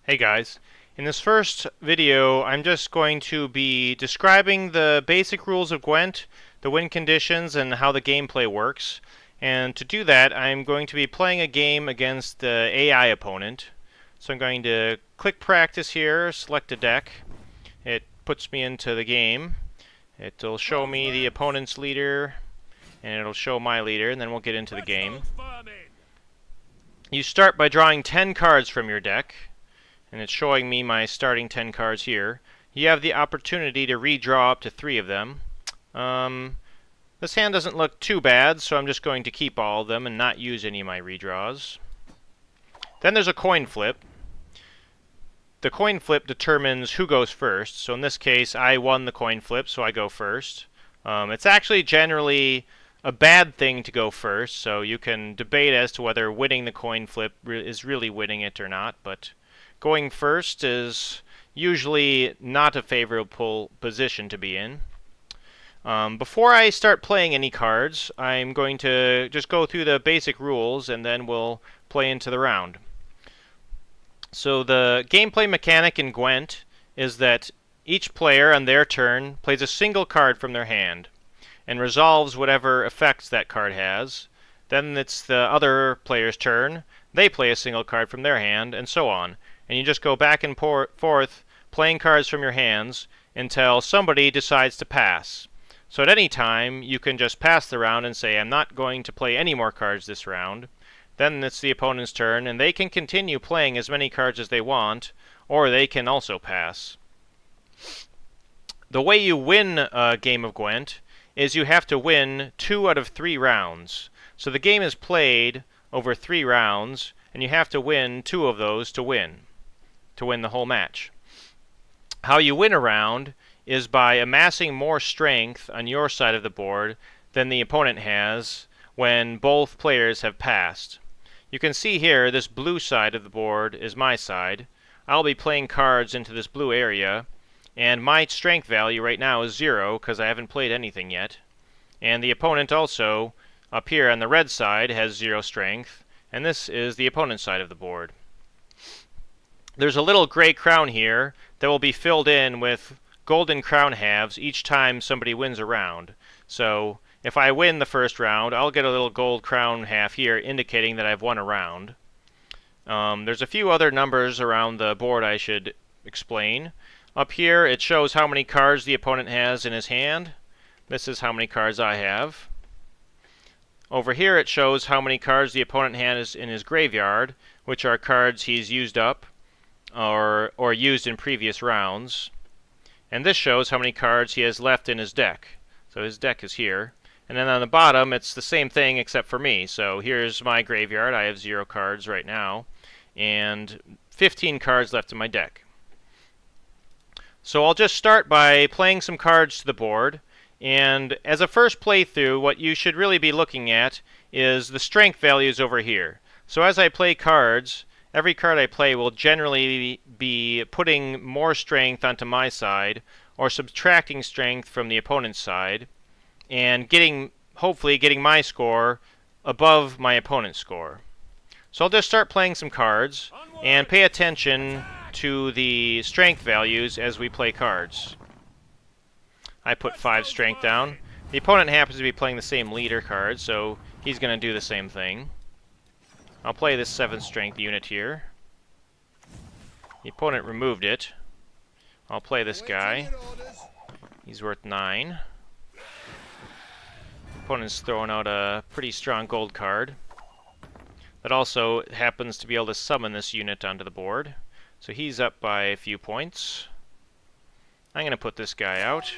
Hey guys, in this first video I'm just going to be describing the basic rules of Gwent, the win conditions, and how the gameplay works. And to do that I'm going to be playing a game against the AI opponent. So I'm going to click practice here, select a deck. It puts me into the game. It'll show me the opponent's leader, and it'll show my leader, and then we'll get into the game. You start by drawing 10 cards from your deck, and it's showing me my starting 10 cards here. You have the opportunity to redraw up to 3 of them. This hand doesn't look too bad, so I'm just going to keep all of them and not use any of my redraws. Then there's a coin flip. The coin flip determines who goes first, so in this case I won the coin flip, so I go first. It's actually generally a bad thing to go first, so you can debate as to whether winning the coin flip is really winning it or not, but going first is usually not a favorable position to be in. Before I start playing any cards, I'm going to just go through the basic rules and then we'll play into the round. So the gameplay mechanic in Gwent is that each player on their turn plays a single card from their hand and resolves whatever effects that card has. Then it's the other player's turn. They play a single card from their hand, and so on. And you just go back and forth playing cards from your hands until somebody decides to pass. So at any time, you can just pass the round and say, I'm not going to play any more cards this round. Then it's the opponent's turn, and they can continue playing as many cards as they want, or they can also pass. The way you win a game of Gwent is you have to win 2 out of 3 rounds. So the game is played over 3 rounds, and you have to win 2 of those to win the whole match. How you win a round is by amassing more strength on your side of the board than the opponent has when both players have passed. You can see here this blue side of the board is my side. I'll be playing cards into this blue area, and my strength value right now is 0 because I haven't played anything yet. And the opponent also, up here on the red side, has 0 strength, and this is the opponent's side of the board. There's a little gray crown here that will be filled in with golden crown halves each time somebody wins a round. So if I win the first round, I'll get a little gold crown half here indicating that I've won a round. There's a few other numbers around the board I should explain. Up here it shows how many cards the opponent has in his hand. This is how many cards I have. Over here it shows how many cards the opponent has in his graveyard, which are cards he's used up or used in previous rounds. And this shows how many cards he has left in his deck. So his deck is here. And then on the bottom it's the same thing except for me. So here's my graveyard. I have 0 cards right now and 15 cards left in my deck. So I'll just start by playing some cards to the board. And as a first playthrough, what you should really be looking at is the strength values over here. So as I play cards, every card I play will generally be putting more strength onto my side or subtracting strength from the opponent's side and hopefully getting my score above my opponent's score. So I'll just start playing some cards and pay attention to the strength values as we play cards. I put 5 strength down. The opponent happens to be playing the same leader card, so he's going to do the same thing. I'll play this 7 strength unit here. The opponent removed it. I'll play this guy. He's worth 9. Opponent's throwing out a pretty strong gold card. That also happens to be able to summon this unit onto the board. So he's up by a few points. I'm going to put this guy out.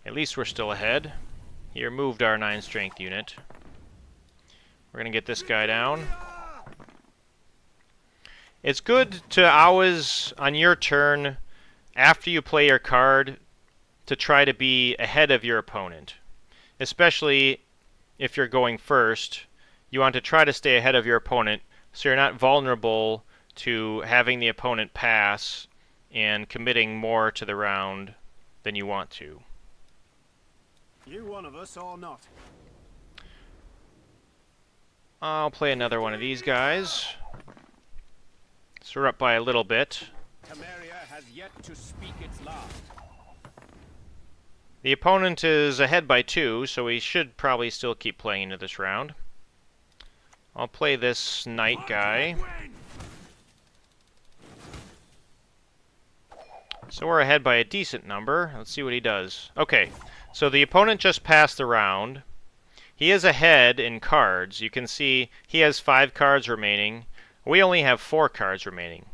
At least we're still ahead. He removed our 9 strength unit. We're going to get this guy down. It's good to always, on your turn, after you play your card, to try to be ahead of your opponent. Especially if you're going first, you want to try to stay ahead of your opponent so you're not vulnerable to having the opponent pass and committing more to the round than you want to. You one of us or not? I'll play another one of these guys. So we're up by a little bit. Temeria has yet to speak its last. The opponent is ahead by 2, so we should probably still keep playing into this round. I'll play this knight guy. So we're ahead by a decent number. Let's see what he does. Okay, so the opponent just passed the round. He is ahead in cards. You can see he has 5 cards remaining. We only have 4 cards remaining.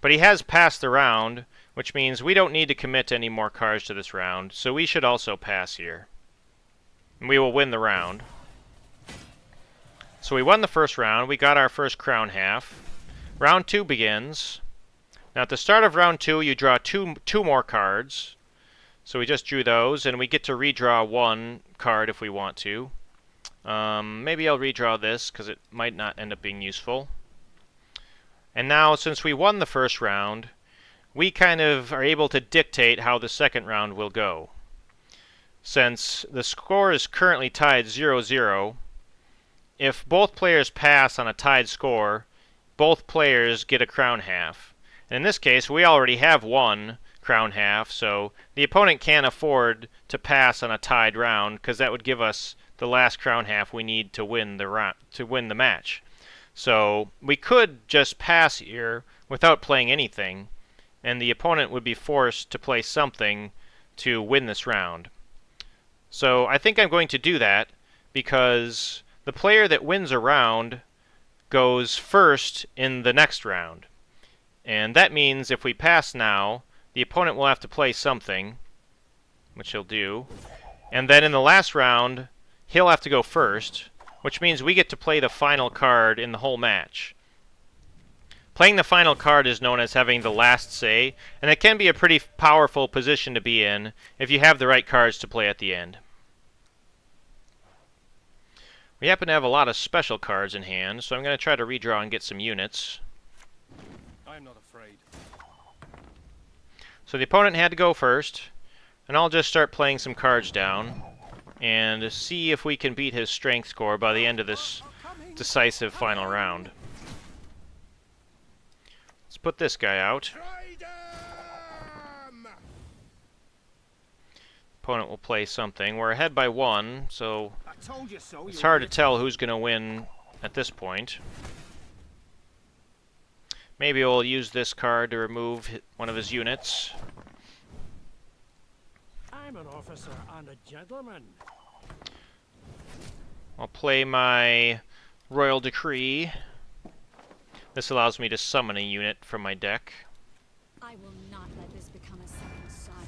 But he has passed the round, which means we don't need to commit any more cards to this round, so we should also pass here. And we will win the round. So we won the first round. We got our first crown half. Round 2 begins. Now at the start of round 2, you draw two more cards. So we just drew those, and we get to redraw 1 card if we want to. Maybe I'll redraw this, because it might not end up being useful. And now, since we won the first round, we kind of are able to dictate how the second round will go. Since the score is currently tied 0-0, if both players pass on a tied score, both players get a crown half. And in this case, we already have 1 crown half, so the opponent can't afford to pass on a tied round, because that would give us the last crown half we need to win the match. So we could just pass here without playing anything, and the opponent would be forced to play something to win this round. So I think I'm going to do that, because the player that wins a round goes first in the next round. And that means if we pass now, the opponent will have to play something, which he'll do. And then in the last round, he'll have to go first, which means we get to play the final card in the whole match. Playing the final card is known as having the last say, and it can be a pretty powerful position to be in if you have the right cards to play at the end. We happen to have a lot of special cards in hand, so I'm going to try to redraw and get some units. I'm not afraid. So the opponent had to go first, and I'll just start playing some cards down and see if we can beat his strength score by the end of this decisive final round. Let's put this guy out. Opponent will play something. We're ahead by 1, so it's hard to tell who's going to win at this point. Maybe we'll use this card to remove one of his units. I'm an officer and a gentleman. I'll play my Royal Decree. This allows me to summon a unit from my deck. I will not let this become a second Sodom.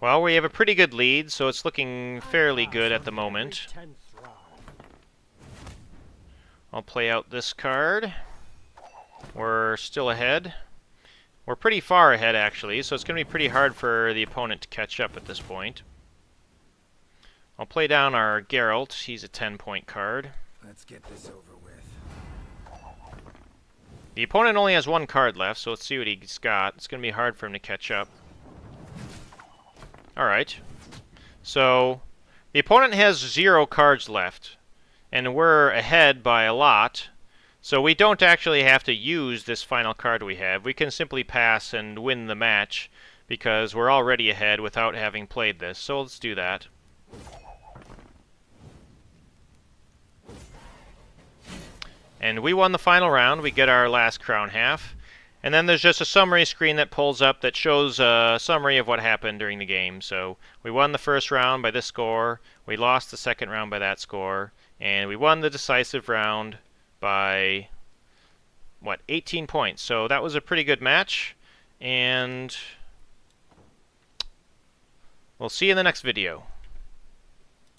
Well, we have a pretty good lead, so it's looking fairly good at the moment. I'll play out this card. We're still ahead. We're pretty far ahead, actually, so it's going to be pretty hard for the opponent to catch up at this point. I'll play down our Geralt. He's a 10-point card. Let's get this over with. The opponent only has 1 card left, so let's see what he's got. It's going to be hard for him to catch up. Alright. So, the opponent has 0 cards left, and we're ahead by a lot. So we don't actually have to use this final card we have. We can simply pass and win the match because we're already ahead without having played this. So let's do that. And we won the final round. We get our last crown half. And then there's just a summary screen that pulls up that shows a summary of what happened during the game. So we won the first round by this score. We lost the second round by that score. And we won the decisive round by, 18 points. So that was a pretty good match, and we'll see you in the next video.